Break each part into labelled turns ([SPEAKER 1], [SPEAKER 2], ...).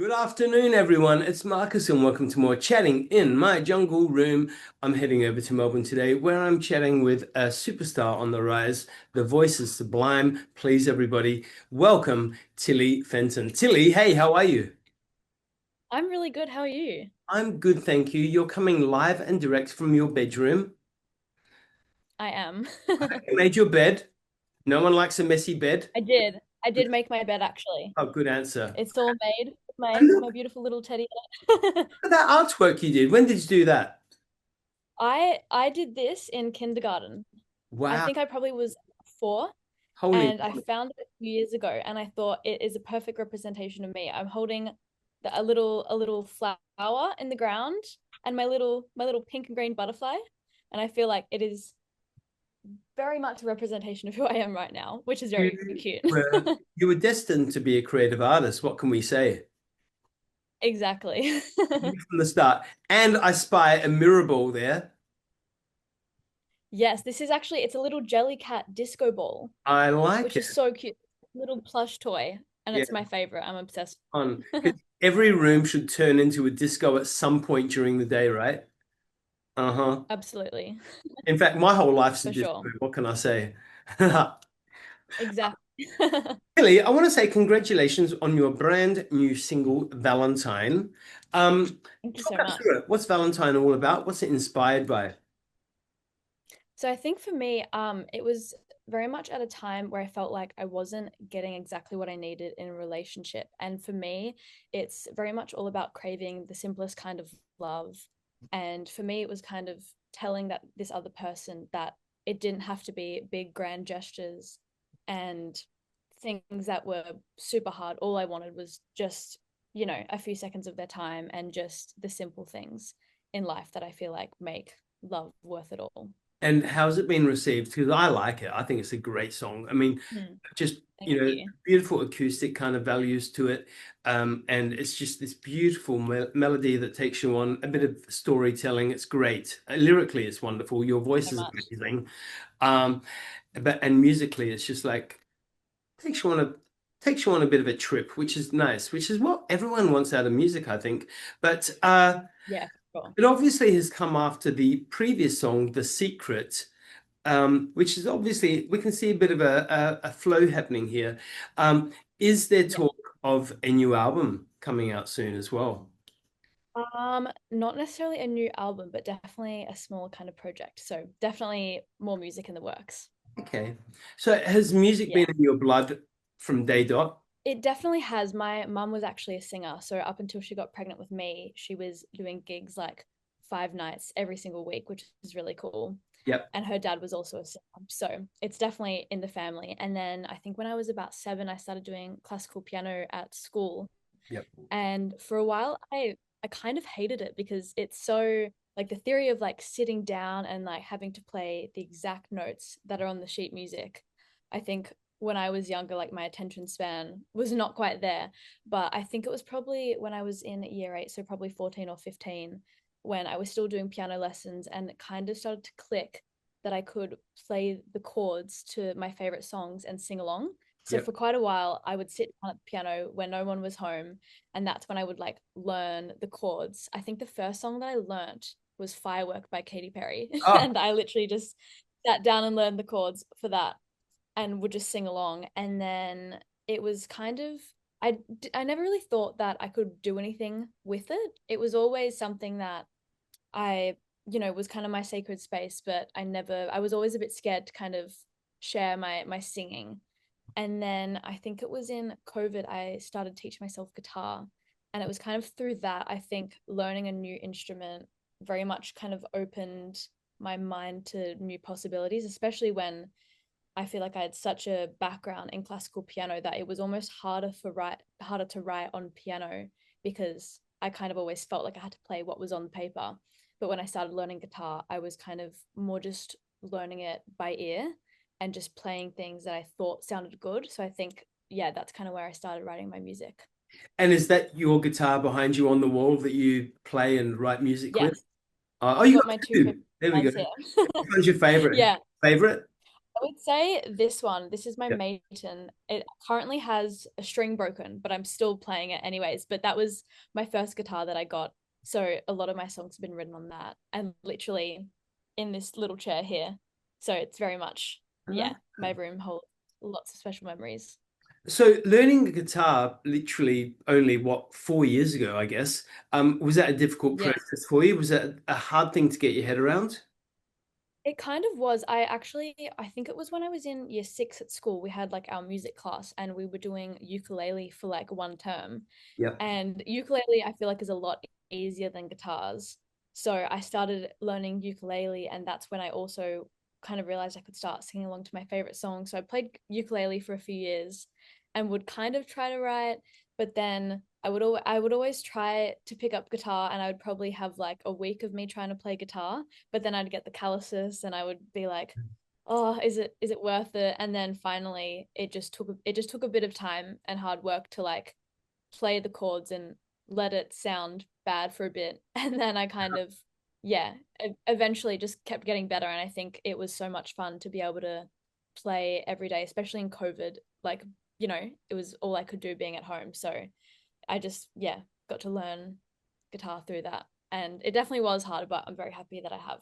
[SPEAKER 1] Good afternoon, everyone. It's Markus, and welcome to more chatting in my jungle room. I'm heading over to Melbourne today, where I'm chatting with a superstar on the rise. The voice is sublime. Please, everybody, welcome Tilly Fenton. Tilly, hey, how are you?
[SPEAKER 2] I'm really good. How are you?
[SPEAKER 1] I'm good, thank you. You're coming live and direct from your bedroom.
[SPEAKER 2] I am.
[SPEAKER 1] You made your bed. No one likes a messy bed.
[SPEAKER 2] I did. I did make my bed actually.
[SPEAKER 1] Oh, good answer.
[SPEAKER 2] It's all made with
[SPEAKER 1] And
[SPEAKER 2] my
[SPEAKER 1] look
[SPEAKER 2] beautiful little teddy in it.
[SPEAKER 1] at that artwork you did. When did you do that?
[SPEAKER 2] I did this in kindergarten. I
[SPEAKER 1] Wow,
[SPEAKER 2] think I probably was 4
[SPEAKER 1] holy
[SPEAKER 2] and I
[SPEAKER 1] moly.
[SPEAKER 2] found it a few years ago and I thought it is a perfect representation of me. I'm holding a little flower in the ground and my little pink and green butterfly and I feel like it is very much a representation of who I am right now, which is very
[SPEAKER 1] You
[SPEAKER 2] cute.
[SPEAKER 1] you were destined to be a creative artist. What can we say?
[SPEAKER 2] Exactly.
[SPEAKER 1] From the start. And I spy a mirror ball there.
[SPEAKER 2] Yes, this is actually it's a little jellycat disco ball,
[SPEAKER 1] I like
[SPEAKER 2] which
[SPEAKER 1] it.
[SPEAKER 2] is so cute. Little plush toy, and
[SPEAKER 1] Yeah,
[SPEAKER 2] it's my favorite. I'm obsessed.
[SPEAKER 1] on. 'Cause every room should turn into a disco at some point during the day, right? Uh-huh.
[SPEAKER 2] Absolutely.
[SPEAKER 1] In fact, my whole life's a
[SPEAKER 2] For
[SPEAKER 1] disco.
[SPEAKER 2] sure.
[SPEAKER 1] What can I say?
[SPEAKER 2] Exactly.
[SPEAKER 1] Billy, I want to say congratulations on your brand new single, Valentine.
[SPEAKER 2] Thank you
[SPEAKER 1] Talk
[SPEAKER 2] so
[SPEAKER 1] us
[SPEAKER 2] much.
[SPEAKER 1] through it. What's Valentine all about? What's it inspired by?
[SPEAKER 2] So I think for me, it was very much at a time where I felt like I wasn't getting exactly what I needed in a relationship. And for me, it's very much all about craving the simplest kind of love. And for me, it was kind of telling that this other person that it didn't have to be big grand gestures and things that were super hard. All I wanted was just, a few seconds of their time and just the simple things in life that I feel like make love worth it all.
[SPEAKER 1] And how's it been received? Because I like it. I think it's a great song. I mean,
[SPEAKER 2] Hmm.
[SPEAKER 1] just,
[SPEAKER 2] Thank you.
[SPEAKER 1] beautiful acoustic kind of values to it. And it's just this beautiful melody that takes you on, a bit of storytelling. It's great. Lyrically, it's wonderful. Your voice
[SPEAKER 2] So
[SPEAKER 1] is
[SPEAKER 2] much.
[SPEAKER 1] amazing. Um, and musically, it's just like takes you on a takes you on a bit of a trip, which is nice, which is what everyone wants out of music, I think. But
[SPEAKER 2] Yeah, sure.
[SPEAKER 1] it obviously has come after the previous song, The Secret, which is obviously we can see a bit of a flow happening here. Is there
[SPEAKER 2] Yeah.
[SPEAKER 1] talk of a new album coming out soon as well?
[SPEAKER 2] Not necessarily a new album, but definitely a small kind of project. So definitely more music in the works.
[SPEAKER 1] Okay. So has music been
[SPEAKER 2] Yeah.
[SPEAKER 1] in your blood from day dot?
[SPEAKER 2] It definitely has. My mum was actually a singer, so up until she got pregnant with me, she was doing gigs like 5 nights every single week, which is really cool.
[SPEAKER 1] Yep.
[SPEAKER 2] And her dad was also a singer, so it's definitely in the family. And then I think when I was about 7, I started doing classical piano at school.
[SPEAKER 1] Yep.
[SPEAKER 2] And for a while, I kind of hated it because it's so like the theory of like sitting down and like having to play the exact notes that are on the sheet music. I think when I was younger, like my attention span was not quite there. But I think it was probably when I was in year 8, so probably 14 or 15, when I was still doing piano lessons and it kind of started to click that I could play the chords to my favorite songs and sing along. So
[SPEAKER 1] Yep.
[SPEAKER 2] for quite a while, I would sit down at the piano when no one was home, and that's when I would like learn the chords. I think the first song that I learnt was Firework by Katy Perry,
[SPEAKER 1] Oh,
[SPEAKER 2] and I literally just sat down and learned the chords for that and would just sing along. And then it was kind of I never really thought that I could do anything with it. It was always something that I, was kind of my sacred space, but I was always a bit scared to kind of share my singing. And then I think it was in COVID, I started teaching myself guitar. And it was kind of through that, I think learning a new instrument very much kind of opened my mind to new possibilities, especially when I feel like I had such a background in classical piano that it was almost harder to write on piano because I kind of always felt like I had to play what was on the paper. But when I started learning guitar, I was kind of more just learning it by ear and just playing things that I thought sounded good. So I think, yeah, that's kind of where I started writing my music.
[SPEAKER 1] and is that your guitar behind you on the wall that you play and write music with?
[SPEAKER 2] Yes,
[SPEAKER 1] Oh,
[SPEAKER 2] I've
[SPEAKER 1] you
[SPEAKER 2] got
[SPEAKER 1] got
[SPEAKER 2] my two favorite
[SPEAKER 1] two. There we go.
[SPEAKER 2] guitars here.
[SPEAKER 1] Which one's your favorite?
[SPEAKER 2] Yeah.
[SPEAKER 1] Favorite?
[SPEAKER 2] I would say this one. This is my
[SPEAKER 1] Yeah.
[SPEAKER 2] Maiden. It currently has a string broken, but I'm still playing it anyways. But that was my first guitar that I got. So a lot of my songs have been written on that and literally in this little chair here. So it's very much, yeah, my room holds lots of special memories.
[SPEAKER 1] So learning the guitar literally only what 4 years ago, I guess. Was that a difficult
[SPEAKER 2] Yeah.
[SPEAKER 1] process for you? Was that a hard thing to get your head around?
[SPEAKER 2] It kind of was. I think it was when I was in year 6 at school, we had like our music class and we were doing ukulele for like one term.
[SPEAKER 1] Yep.
[SPEAKER 2] And ukulele, I feel like, is a lot easier than guitars. So I started learning ukulele, and that's when I also kind of realized I could start singing along to my favorite songs. So I played ukulele for a few years and would kind of try to write, but then I would always try to pick up guitar, and I would probably have like a week of me trying to play guitar, but then I'd get the calluses and I would be like, oh, is it worth it? And then finally it just took a bit of time and hard work to like play the chords and let it sound bad for a bit. And then I kind of, yeah, eventually just kept getting better. And I think it was so much fun to be able to play every day, especially in COVID. Like, it was all I could do being at home. So I just, yeah, got to learn guitar through that. And it definitely was hard, but I'm very happy that I have.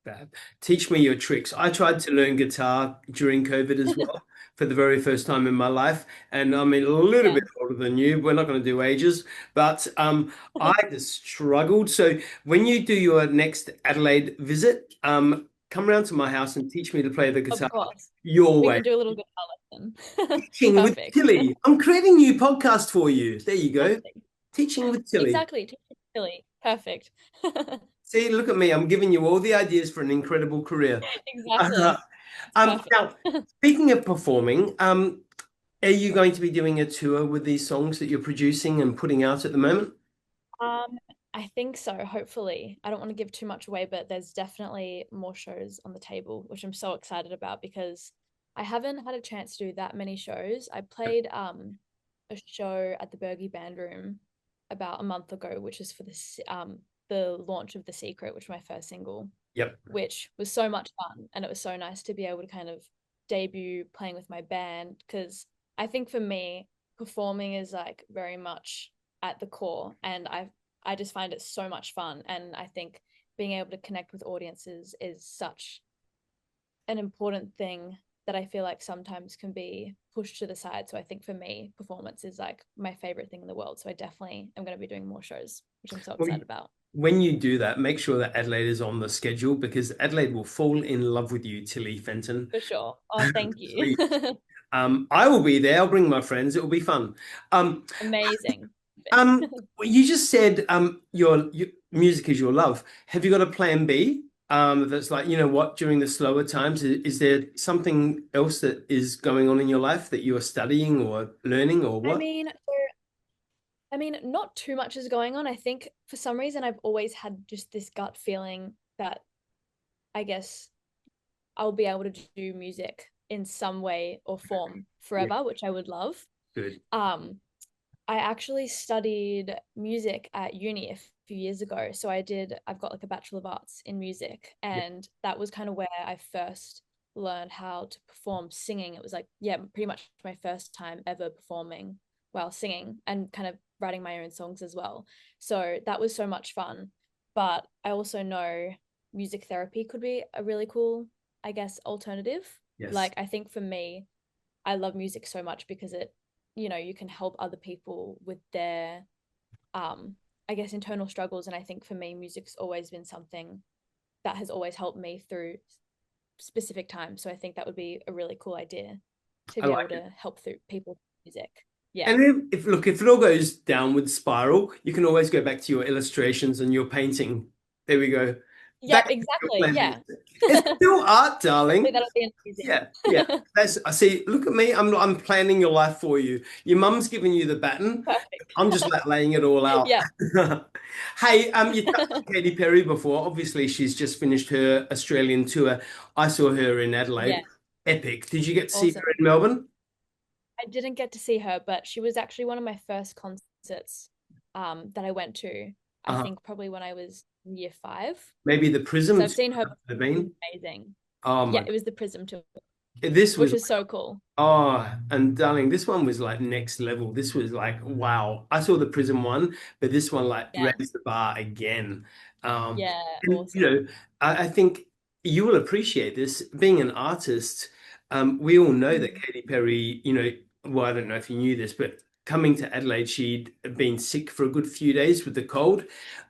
[SPEAKER 1] Fab. Teach me your tricks. I tried to learn guitar during COVID as well for the very first time in my life. And I'm a little
[SPEAKER 2] Yeah.
[SPEAKER 1] bit older than you. We're not going to do ages, but I just struggled. So when you do your next Adelaide visit, come round to my house and teach me to play the
[SPEAKER 2] Of
[SPEAKER 1] guitar
[SPEAKER 2] course.
[SPEAKER 1] your
[SPEAKER 2] We
[SPEAKER 1] way.
[SPEAKER 2] can do a little guitar lesson.
[SPEAKER 1] Teaching with
[SPEAKER 2] Perfect.
[SPEAKER 1] Tilly. I'm creating a new podcast for you. There you go.
[SPEAKER 2] Perfect.
[SPEAKER 1] Teaching with Tilly.
[SPEAKER 2] Exactly. Silly. Perfect.
[SPEAKER 1] See, look at me. I'm giving you all the ideas for an incredible career.
[SPEAKER 2] Exactly. It's perfect.
[SPEAKER 1] Now, speaking of performing, are you going to be doing a tour with these songs that you're producing and putting out at the moment?
[SPEAKER 2] Um, I think so, hopefully. I don't want to give too much away, but there's definitely more shows on the table, which I'm so excited about because I haven't had a chance to do that many shows. I played a show at the Bergie Band Room about a month ago, which is for the launch of The Secret, which was my first single,
[SPEAKER 1] Yep.
[SPEAKER 2] which was so much fun. And it was so nice to be able to kind of debut playing with my band because I think for me, performing is like very much at the core, and I just find it so much fun. And I think being able to connect with audiences is such an important thing that I feel like sometimes can be pushed to the side. So I think for me, performance is like my favorite thing in the world. So I definitely am going to be doing more shows, which I'm so
[SPEAKER 1] Well,
[SPEAKER 2] excited about.
[SPEAKER 1] when you do that, make sure that Adelaide is on the schedule because Adelaide will fall in love with you, Tilly Fenton.
[SPEAKER 2] For sure. Oh, thank you.
[SPEAKER 1] Please. I will be there. I'll bring my friends. It will be fun. Um,
[SPEAKER 2] Amazing.
[SPEAKER 1] you just said your music is your love. Have you got a plan B? That's like, you know what, during the slower times, is there something else that is going on in your life that you are studying or learning or
[SPEAKER 2] I
[SPEAKER 1] what?
[SPEAKER 2] mean, not too much is going on. I think for some reason I've always had just this gut feeling that I guess I'll be able to do music in some way or form
[SPEAKER 1] Yeah,
[SPEAKER 2] forever, which I would love.
[SPEAKER 1] good.
[SPEAKER 2] Um, I actually studied music at uni a few years ago. So I've got like a Bachelor of Arts in music,
[SPEAKER 1] Yeah.
[SPEAKER 2] and that was kind of where I first learned how to perform singing. It was like, yeah, pretty much my first time ever performing while singing and kind of writing my own songs as well. So that was so much fun. But I also know music therapy could be a really cool, I guess, alternative.
[SPEAKER 1] Yes.
[SPEAKER 2] Like, I think for me, I love music so much because you can help other people with their, I guess, internal struggles. And I think for me, music's always been something that has always helped me through specific times. So I think that would be a really cool idea to
[SPEAKER 1] I
[SPEAKER 2] be able
[SPEAKER 1] like it.
[SPEAKER 2] to help through people with music. Yeah.
[SPEAKER 1] And look, if it all goes downward spiral, you can always go back to your illustrations and your painting. There we go.
[SPEAKER 2] Yep,
[SPEAKER 1] Back to your
[SPEAKER 2] exactly.
[SPEAKER 1] plan.
[SPEAKER 2] Yeah.
[SPEAKER 1] It's still art,
[SPEAKER 2] Hopefully
[SPEAKER 1] darling.
[SPEAKER 2] that'll be in the
[SPEAKER 1] Yeah, yeah.
[SPEAKER 2] museum.
[SPEAKER 1] That's I see. Look at me. I'm planning your life for you. Your mum's giving you the baton.
[SPEAKER 2] Perfect.
[SPEAKER 1] I'm just like laying it all out.
[SPEAKER 2] Yeah.
[SPEAKER 1] Hey, you touched on Katy Perry before. Obviously, she's just finished her Australian tour. I saw her in
[SPEAKER 2] Yeah.
[SPEAKER 1] Adelaide. Epic. Did you get to see her
[SPEAKER 2] Awesome.
[SPEAKER 1] in Melbourne?
[SPEAKER 2] I didn't get to see her, but she was actually one of my first concerts that I went to. I
[SPEAKER 1] Uh,
[SPEAKER 2] think probably when I was in year 5.
[SPEAKER 1] maybe the
[SPEAKER 2] So
[SPEAKER 1] Prism
[SPEAKER 2] I've
[SPEAKER 1] tour
[SPEAKER 2] seen her
[SPEAKER 1] must have
[SPEAKER 2] before. She's
[SPEAKER 1] been.
[SPEAKER 2] amazing.
[SPEAKER 1] Oh
[SPEAKER 2] Yeah,
[SPEAKER 1] my,
[SPEAKER 2] it was the Prism tour,
[SPEAKER 1] this
[SPEAKER 2] which
[SPEAKER 1] was
[SPEAKER 2] was so cool.
[SPEAKER 1] oh, and darling, this one was like next level. This was like, wow. I saw the Prism one, but this one like
[SPEAKER 2] Yeah.
[SPEAKER 1] raised the bar again.
[SPEAKER 2] Yeah,
[SPEAKER 1] And you
[SPEAKER 2] awesome.
[SPEAKER 1] know, I think you will appreciate this. Being an artist, we all know that
[SPEAKER 2] Mhm.
[SPEAKER 1] Katy Perry, well, I don't know if you knew this, but coming to Adelaide, she'd been sick for a good few days with the cold.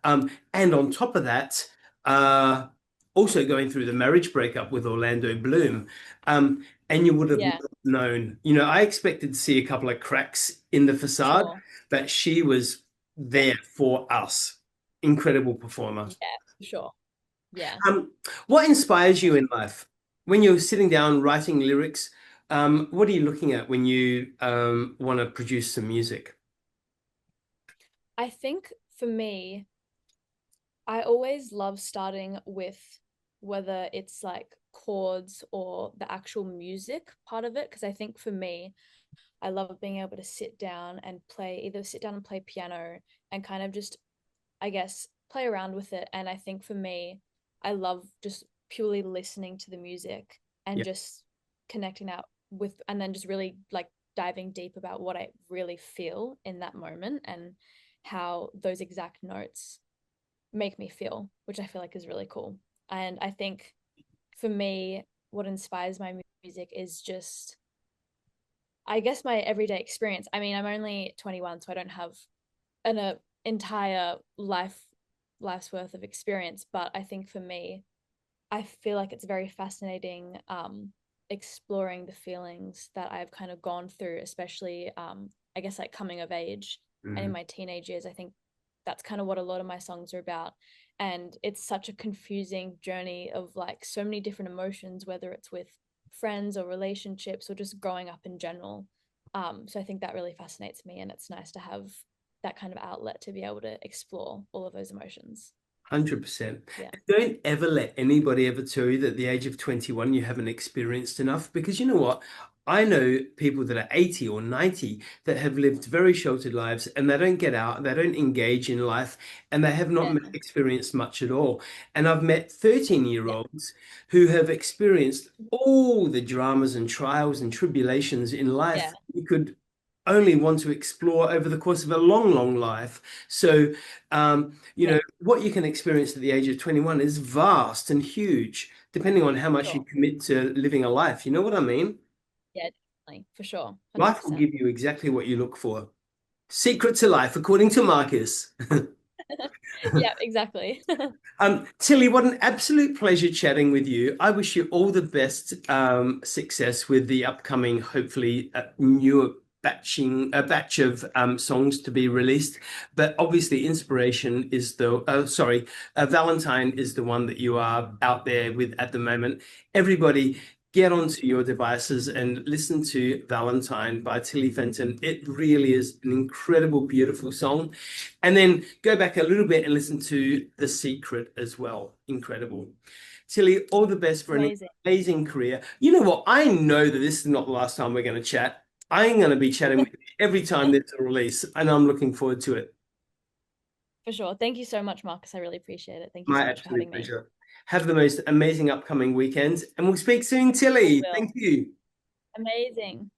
[SPEAKER 1] And on top of that, uh, also going through the marriage breakup with Orlando Bloom. And you would have
[SPEAKER 2] Yeah,
[SPEAKER 1] known. I expected to see a couple of cracks in the facade,
[SPEAKER 2] sure.
[SPEAKER 1] but she was
[SPEAKER 2] Yeah,
[SPEAKER 1] there for us. Incredible performer.
[SPEAKER 2] yeah, for sure. Yeah.
[SPEAKER 1] Um, what inspires you in life? When you're sitting down writing lyrics, what are you looking at when you want to produce some music?
[SPEAKER 2] I think for me, I always love starting with whether it's like chords or the actual music part of it. Because I think for me, I love being able to sit down and play, either sit down and play piano and kind of just, I guess, play around with it. And I think for me, I love just purely listening to the music and
[SPEAKER 1] Yeah,
[SPEAKER 2] just connecting out with, and then just really like diving deep about what I really feel in that moment and how those exact notes make me feel, which I feel like is really cool. And I think for me, what inspires my music is just, I guess, my everyday experience. I mean, I'm only 21, so I don't have an entire life's worth of experience. But I think for me, I feel like it's very fascinating exploring the feelings that I've kind of gone through, especially I guess like coming of age and in
[SPEAKER 1] mhm,
[SPEAKER 2] my teenage years. I think that's kind of what a lot of my songs are about. And it's such a confusing journey of like so many different emotions, whether it's with friends or relationships or just growing up in general. So I think that really fascinates me, and it's nice to have that kind of outlet to be able to explore all of those emotions.
[SPEAKER 1] 100%.
[SPEAKER 2] Yeah.
[SPEAKER 1] Don't ever let anybody ever tell you that at the age of 21 you haven't experienced enough, because you know what? I know people that are 80 or 90 that have lived very sheltered lives and they don't get out, they don't engage in life, and they have not
[SPEAKER 2] Yeah.
[SPEAKER 1] experienced much at all. And I've met 13-year-olds
[SPEAKER 2] Yeah.
[SPEAKER 1] olds who have experienced all the dramas and trials and tribulations in
[SPEAKER 2] Yeah.
[SPEAKER 1] life you could only want to explore over the course of a long, long life. So,
[SPEAKER 2] Yeah.
[SPEAKER 1] what you can experience at the age of 21 is vast and huge, depending on how much you
[SPEAKER 2] Sure.
[SPEAKER 1] commit to living a life. You know what I mean?
[SPEAKER 2] Yeah, definitely. For sure.
[SPEAKER 1] Life will
[SPEAKER 2] 100%.
[SPEAKER 1] give you exactly what you look for. Secret to life, according to Marcus.
[SPEAKER 2] Yeah, exactly.
[SPEAKER 1] Tilly, what an absolute pleasure chatting with you. I wish you all the best success with the upcoming, hopefully, new batch of songs to be released. But obviously, inspiration is Valentine is the one that you are out there with at the moment. Everybody, get onto your devices and listen to Valentine by Tilly Fenton. It really is an incredible, beautiful song. And then go back a little bit and listen to The Secret as well. Incredible. Tilly, all the best for an
[SPEAKER 2] Amazing.
[SPEAKER 1] amazing career. You know what? I know that this is not the last time we're going to chat. I'm going to be chatting with you every time there's a release, and I'm looking forward to it.
[SPEAKER 2] For sure. Thank you so much, Marcus. I really appreciate it. Thank you
[SPEAKER 1] My
[SPEAKER 2] so much for
[SPEAKER 1] absolute
[SPEAKER 2] having me.
[SPEAKER 1] pleasure. Have the most amazing upcoming weekend, and we'll speak soon,
[SPEAKER 2] I
[SPEAKER 1] Tilly.
[SPEAKER 2] will.
[SPEAKER 1] Thank you.
[SPEAKER 2] Amazing.